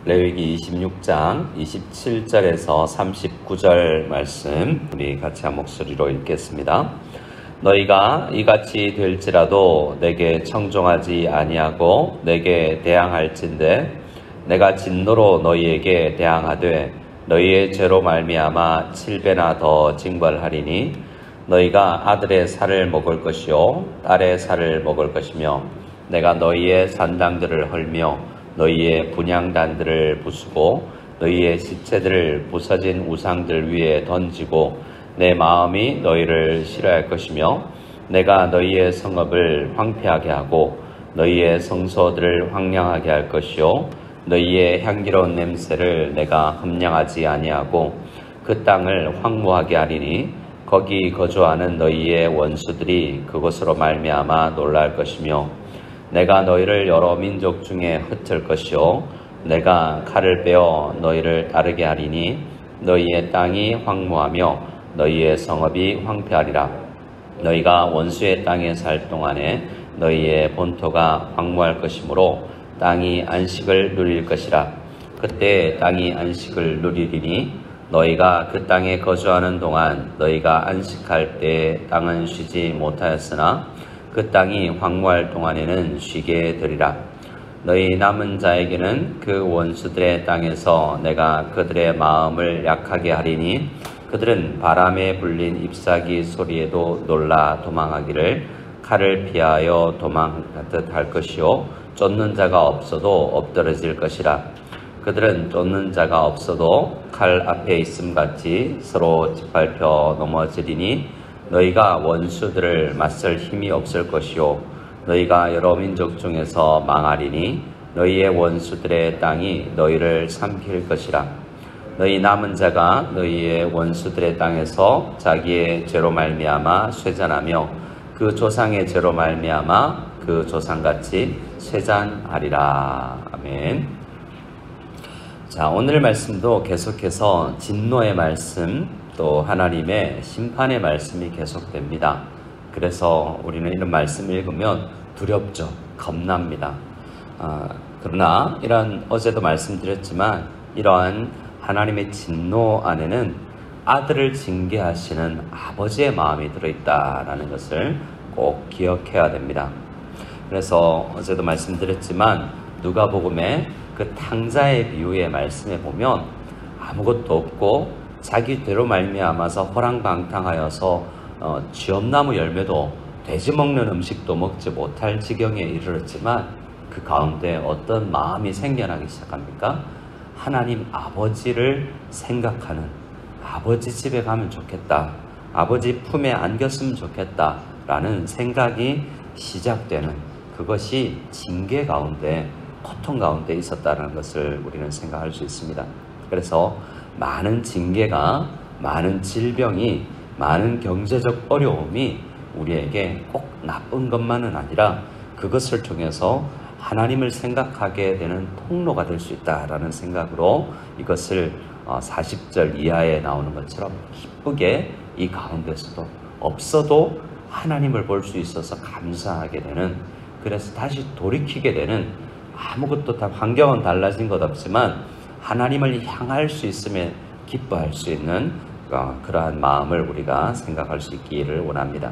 레위기 26장 27절에서 39절 말씀 우리 같이 한 목소리로 읽겠습니다. 너희가 이같이 될지라도 내게 청종하지 아니하고 내게 대항할진대 내가 진노로 너희에게 대항하되 너희의 죄로 말미암아 7배나 더 징벌하리니 너희가 아들의 살을 먹을 것이요 딸의 살을 먹을 것이며 내가 너희의 산당들을 헐며 너희의 분향단들을 부수고 너희의 시체들을 부서진 우상들 위에 던지고 내 마음이 너희를 싫어할 것이며 내가 너희의 성읍을 황폐하게 하고 너희의 성소들을 황량하게 할 것이요 너희의 향기로운 냄새를 내가 흠량하지 아니하고 그 땅을 황무하게 하리니 거기 거주하는 너희의 원수들이 그것으로 말미암아 놀랄 것이며 내가 너희를 여러 민족 중에 흩을 것이요 내가 칼을 빼어 너희를 따르게 하리니 너희의 땅이 황무하며 너희의 성읍이 황폐하리라. 너희가 원수의 땅에 살 동안에 너희의 본토가 황무할 것이므로 땅이 안식을 누릴 것이라. 그때 땅이 안식을 누리리니 너희가 그 땅에 거주하는 동안 너희가 안식할 때 땅은 쉬지 못하였으나 그 땅이 황무할 동안에는 쉬게 되리라. 너희 남은 자에게는 그 원수들의 땅에서 내가 그들의 마음을 약하게 하리니 그들은 바람에 불린 잎사귀 소리에도 놀라 도망하기를 칼을 피하여 도망하듯 할 것이요 쫓는 자가 없어도 엎드러질 것이라. 그들은 쫓는 자가 없어도 칼 앞에 있음같이 서로 짓밟혀 넘어지리니 너희가 원수들을 맞설 힘이 없을 것이요 너희가 여러 민족 중에서 망하리니 너희의 원수들의 땅이 너희를 삼킬 것이라. 너희 남은 자가 너희의 원수들의 땅에서 자기의 죄로 말미암아 쇠잔하며 그 조상의 죄로 말미암아 그 조상같이 쇠잔하리라. 아멘. 자, 오늘 말씀도 계속해서 진노의 말씀 또 하나님의 심판의 말씀이 계속됩니다. 그래서 우리는 이런 말씀을 읽으면 두렵죠. 겁납니다. 그러나 어제도 말씀드렸지만 이러한 하나님의 진노 안에는 아들을 징계하시는 아버지의 마음이 들어있다라는 것을 꼭 기억해야 됩니다. 그래서 어제도 말씀드렸지만 누가복음의 그 탕자의 비유의 말씀에 보면 아무것도 없고 자기 죄로 말미암아서 호랑방탕하여서 쥐엄나무 열매도 돼지 먹는 음식도 먹지 못할 지경에 이르렀지만 그 가운데 어떤 마음이 생겨나기 시작합니까? 하나님 아버지를 생각하는, 아버지 집에 가면 좋겠다, 아버지 품에 안겼으면 좋겠다 라는 생각이 시작되는, 그것이 징계 가운데, 고통 가운데 있었다는 것을 우리는 생각할 수 있습니다. 그래서 많은 징계가, 많은 질병이, 많은 경제적 어려움이 우리에게 꼭 나쁜 것만은 아니라 그것을 통해서 하나님을 생각하게 되는 통로가 될 수 있다라는 생각으로 이것을 40절 이하에 나오는 것처럼 기쁘게 이 가운데서도 없어도 하나님을 볼 수 있어서 감사하게 되는, 그래서 다시 돌이키게 되는, 아무것도 다 환경은 달라진 것 없지만 하나님을 향할 수 있음에 기뻐할 수 있는 그러한 마음을 우리가 생각할 수 있기를 원합니다.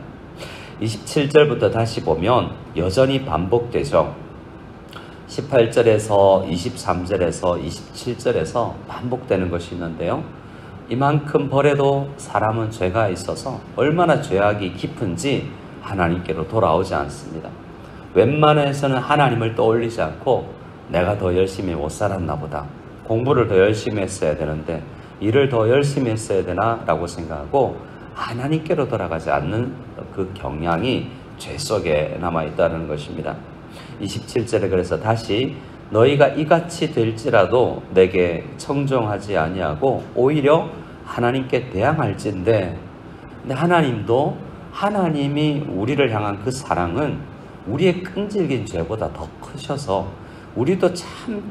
27절부터 다시 보면 여전히 반복되죠. 18절에서 23절에서 27절에서 반복되는 것이 있는데요. 이만큼 벌에도 사람은 죄가 있어서 얼마나 죄악이 깊은지 하나님께로 돌아오지 않습니다. 웬만해서는 하나님을 떠올리지 않고 내가 더 열심히 못 살았나 보다, 공부를 더 열심히 했어야 되는데 일을 더 열심히 했어야 되나 라고 생각하고 하나님께로 돌아가지 않는 그 경향이 죄 속에 남아있다는 것입니다. 27절에 그래서 다시 너희가 이같이 될지라도 내게 청종하지 아니하고 오히려 하나님께 대항할진대. 근데 하나님도, 하나님이 우리를 향한 그 사랑은 우리의 끈질긴 죄보다 더 크셔서 우리도 참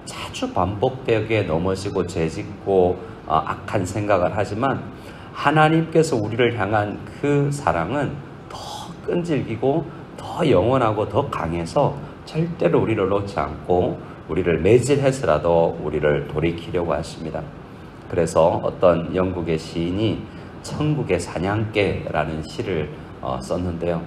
자주 반복되게 넘어지고 죄짓고 악한 생각을 하지만 하나님께서 우리를 향한 그 사랑은 더 끈질기고 더 영원하고 더 강해서 절대로 우리를 놓지 않고 우리를 매질해서라도 우리를 돌이키려고 하십니다. 그래서 어떤 영국의 시인이 천국의 사냥개라는 시를 썼는데요.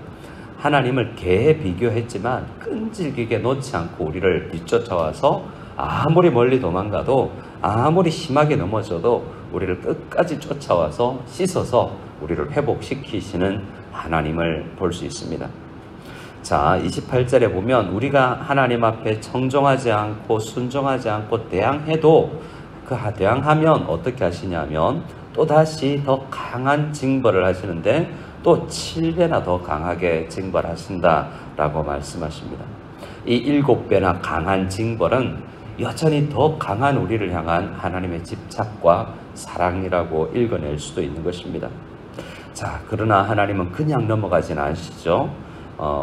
하나님을 개에 비교했지만 끈질기게 놓지 않고 우리를 뒤쫓아와서 아무리 멀리 도망가도 아무리 심하게 넘어져도 우리를 끝까지 쫓아와서 씻어서 우리를 회복시키시는 하나님을 볼 수 있습니다. 자, 28절에 보면 우리가 하나님 앞에 청종하지 않고 순종하지 않고 대항해도 대항하면 어떻게 하시냐면 또다시 더 강한 징벌을 하시는데 또 7배나 더 강하게 징벌하신다라고 말씀하십니다. 이 7배나 강한 징벌은 여전히 더 강한 우리를 향한 하나님의 집착과 사랑이라고 읽어낼 수도 있는 것입니다. 자, 그러나 하나님은 그냥 넘어가진 않으시죠.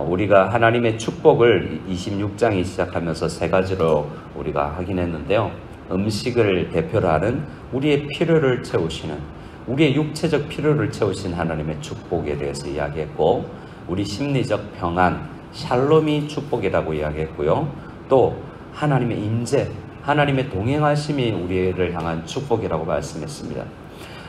우리가 하나님의 축복을 26장이 시작하면서 3가지로 우리가 확인했는데요. 음식을 대표로 하는 우리의 필요를 채우시는, 우리의 육체적 필요를 채우신 하나님의 축복에 대해서 이야기했고, 우리 심리적 평안, 샬롬이 축복이라고 이야기했고요. 또 하나님의 임재, 하나님의 동행하심이 우리를 향한 축복이라고 말씀했습니다.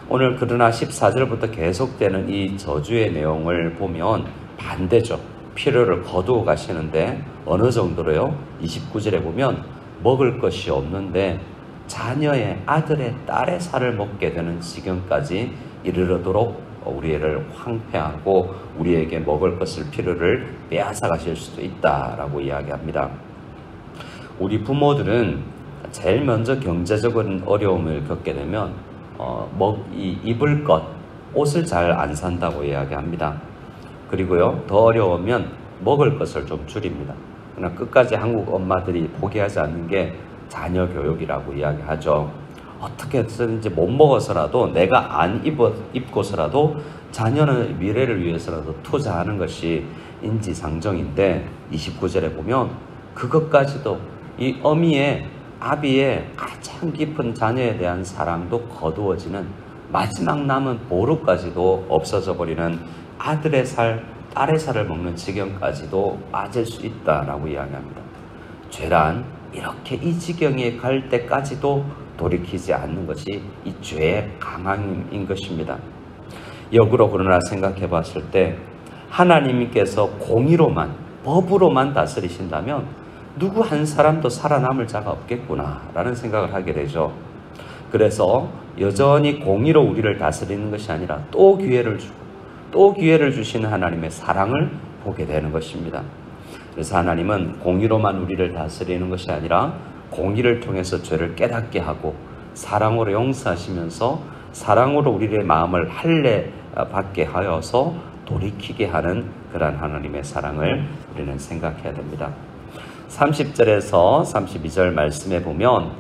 오늘 그러나 14절부터 계속되는 이 저주의 내용을 보면 반대죠. 필요를 거두어 가시는데 어느 정도로요? 29절에 보면 먹을 것이 없는데 자녀의 아들의 딸의 살을 먹게 되는 지경까지 이르도록 우리를 황폐하고 우리에게 먹을 것을 필요를 빼앗아 가실 수도 있다라고 이야기합니다. 우리 부모들은 제일 먼저 경제적인 어려움을 겪게 되면 입을 것, 옷을 잘 안 산다고 이야기합니다. 그리고요, 더 어려우면 먹을 것을 좀 줄입니다. 그러나 끝까지 한국 엄마들이 포기하지 않는 게 자녀 교육이라고 이야기하죠. 어떻게 해서든지 못 먹어서라도 내가 안 입고서라도 자녀의 미래를 위해서라도 투자하는 것이 인지상정인데 29절에 보면 그것까지도 이 어미의 아비의 가장 깊은 자녀에 대한 사랑도 거두어지는 마지막 남은 보루까지도 없어져 버리는 아들의 살, 딸의 살을 먹는 지경까지도 빠질 수 있다라고 이야기합니다. 죄란 이렇게 이 지경에 갈 때까지도 돌이키지 않는 것이 이 죄의 강함인 것입니다. 역으로 그러나 생각해 봤을 때 하나님께서 공의로만, 법으로만 다스리신다면 누구 한 사람도 살아남을 자가 없겠구나 라는 생각을 하게 되죠. 그래서 여전히 공의로 우리를 다스리는 것이 아니라 또 기회를 주고 또 기회를 주시는 하나님의 사랑을 보게 되는 것입니다. 그래서 하나님은 공의로만 우리를 다스리는 것이 아니라 공의를 통해서 죄를 깨닫게 하고 사랑으로 용서하시면서 사랑으로 우리의 마음을 할례 받게 하여서 돌이키게 하는 그러한 하나님의 사랑을 우리는 생각해야 됩니다. 30절에서 32절 말씀에 보면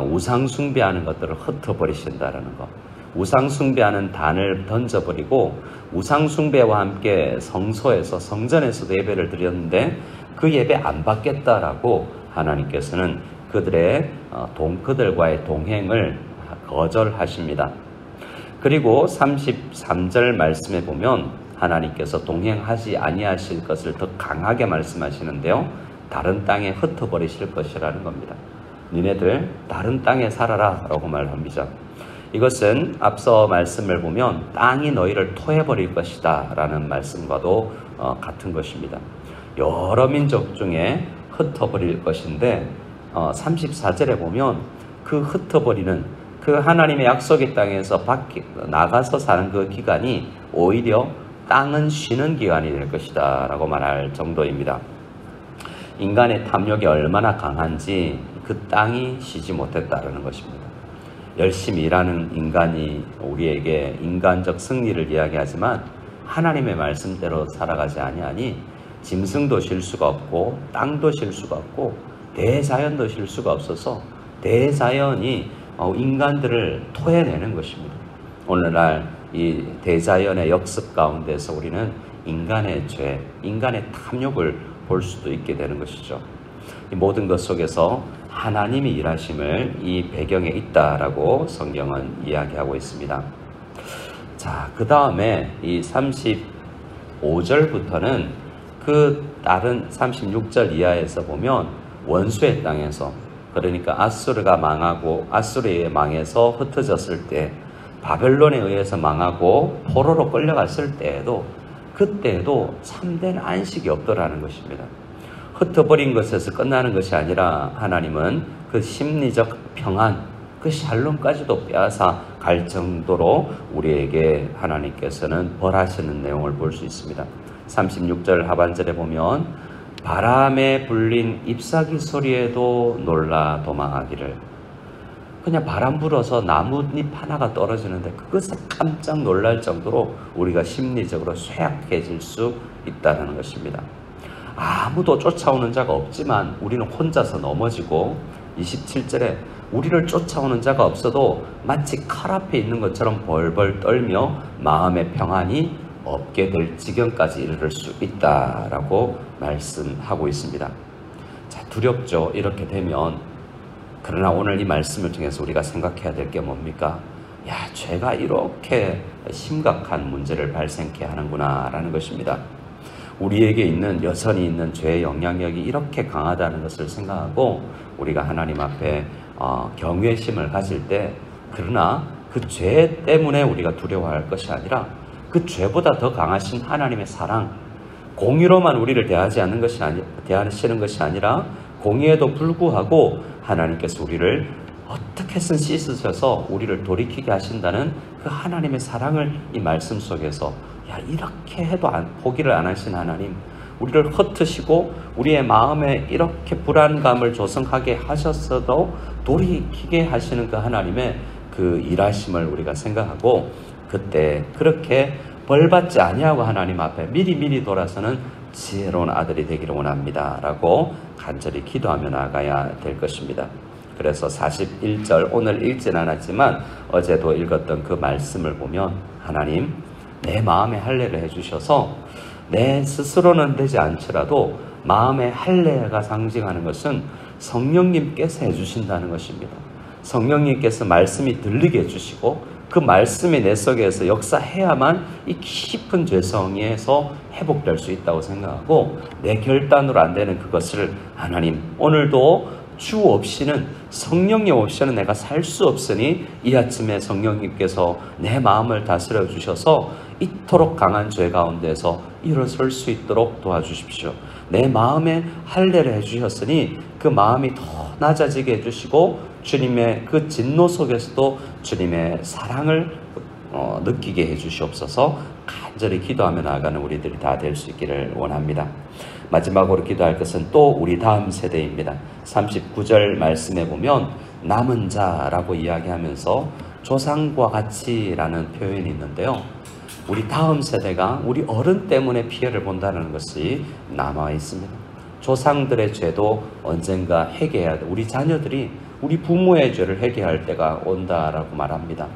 우상 숭배하는 것들을 흩어버리신다라는 것, 우상 숭배하는 단을 던져버리고 우상 숭배와 함께 성소에서 성전에서도 예배를 드렸는데 그 예배 안 받겠다라고 하나님께서는 그들과의 동행을 거절하십니다. 그리고 33절 말씀에 보면 하나님께서 동행하지 아니하실 것을 더 강하게 말씀하시는데요. 다른 땅에 흩어버리실 것이라는 겁니다. 니네들 다른 땅에 살아라 라고 말합니다. 이것은 앞서 말씀을 보면 땅이 너희를 토해버릴 것이다 라는 말씀과도 같은 것입니다. 여러 민족 중에 흩어버릴 것인데 34절에 보면 그 흩어버리는 그 하나님의 약속의 땅에서 나가서 사는 그 기간이 오히려 땅은 쉬는 기간이 될 것이다 라고 말할 정도입니다. 인간의 탐욕이 얼마나 강한지 그 땅이 쉬지 못했다라는 것입니다. 열심히 일하는 인간이 우리에게 인간적 승리를 이야기하지만 하나님의 말씀대로 살아가지 아니하니 짐승도 쉴 수가 없고 땅도 쉴 수가 없고 대자연도 쉴 수가 없어서 대자연이 인간들을 토해내는 것입니다. 오늘날 이 대자연의 역습 가운데서 우리는 인간의 죄, 인간의 탐욕을 볼 수도 있게 되는 것이죠. 이 모든 것 속에서 하나님이 일하심을 이 배경에 있다라고 성경은 이야기하고 있습니다. 자, 그 다음에 이 35절부터는 그 다른 36절 이하에서 보면 원수의 땅에서 그러니까 아수르가 망하고 아수르에 망해서 흩어졌을 때, 바벨론에 의해서 망하고 포로로 끌려갔을 때에도, 그때에도 참된 안식이 없더라는 것입니다. 흩어버린 것에서 끝나는 것이 아니라 하나님은 그 심리적 평안, 그 샬롬까지도 빼앗아 갈 정도로 우리에게 하나님께서는 벌하시는 내용을 볼 수 있습니다. 36절 하반절에 보면 바람에 불린 잎사귀 소리에도 놀라 도망하기를, 그냥 바람 불어서 나뭇잎 하나가 떨어지는데 그것에 깜짝 놀랄 정도로 우리가 심리적으로 쇠약해질 수 있다는 것입니다. 아무도 쫓아오는 자가 없지만 우리는 혼자서 넘어지고, 27절에 우리를 쫓아오는 자가 없어도 마치 칼 앞에 있는 것처럼 벌벌 떨며 마음의 평안이 없게 될 지경까지 이르를 수 있다라고 말씀하고 있습니다. 자, 두렵죠, 이렇게 되면. 그러나 오늘 이 말씀을 통해서 우리가 생각해야 될 게 뭡니까? 야, 죄가 이렇게 심각한 문제를 발생케 하는구나 라는 것입니다. 우리에게 있는, 여전히 있는 죄의 영향력이 이렇게 강하다는 것을 생각하고 우리가 하나님 앞에 경외심을 가질 때, 그러나 그 죄 때문에 우리가 두려워할 것이 아니라 그 죄보다 더 강하신 하나님의 사랑, 공의로만 우리를 대하시는 것이 아니라 공의에도 불구하고 하나님께서 우리를 어떻게든 씻으셔서 우리를 돌이키게 하신다는 그 하나님의 사랑을 이 말씀 속에서, 야, 이렇게 해도 포기를 안 하신 하나님, 우리를 흩으시고 우리의 마음에 이렇게 불안감을 조성하게 하셨어도 돌이키게 하시는 그 하나님의 그 일하심을 우리가 생각하고, 그때 그렇게 벌받지 아니하고 하나님 앞에 미리 돌아서는 지혜로운 아들이 되기를 원합니다 라고 간절히 기도하며 나아가야 될 것입니다. 그래서 41절, 오늘 읽진 않았지만 어제도 읽었던 그 말씀을 보면, 하나님 내 마음에 할례를 해주셔서 내 스스로는 되지 않더라도 마음의 할례가 상징하는 것은 성령님께서 해주신다는 것입니다. 성령님께서 말씀이 들리게 해주시고 그 말씀이 내 속에서 역사해야만 이 깊은 죄성에서 회복될 수 있다고 생각하고, 내 결단으로 안 되는 그것을 하나님, 오늘도 주 없이는, 성령님 없이는 내가 살 수 없으니 이 아침에 성령님께서 내 마음을 다스려 주셔서 이토록 강한 죄 가운데서 일어설 수 있도록 도와주십시오. 내 마음에 할례를 해주셨으니 그 마음이 더 낮아지게 해주시고, 주님의 그 진노 속에서도 주님의 사랑을 느끼게 해주시옵소서. 간절히 기도하며 나아가는 우리들이 다 될 수 있기를 원합니다. 마지막으로 기도할 것은 또 우리 다음 세대입니다. 39절 말씀에 보면 남은 자라고 이야기하면서 조상과 같이라는 표현이 있는데요, 우리 다음 세대가 우리 어른 때문에 피해를 본다는 것이 남아 있습니다. 조상들의 죄도 언젠가 회개해야 돼. 우리 자녀들이 우리 부모의 죄를 회개할 때가 온다라고 말합니다.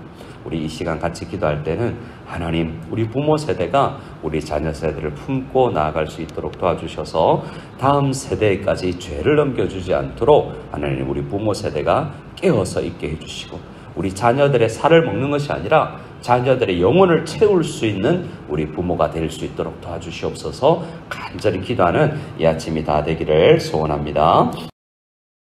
우리 이 시간 같이 기도할 때는 하나님, 우리 부모 세대가 우리 자녀 세대를 품고 나아갈 수 있도록 도와주셔서 다음 세대까지 죄를 넘겨주지 않도록 하나님, 우리 부모 세대가 깨어서 있게 해주시고, 우리 자녀들의 살을 먹는 것이 아니라 자녀들의 영혼을 채울 수 있는 우리 부모가 될 수 있도록 도와주시옵소서. 간절히 기도하는 이 아침이 다 되기를 소원합니다.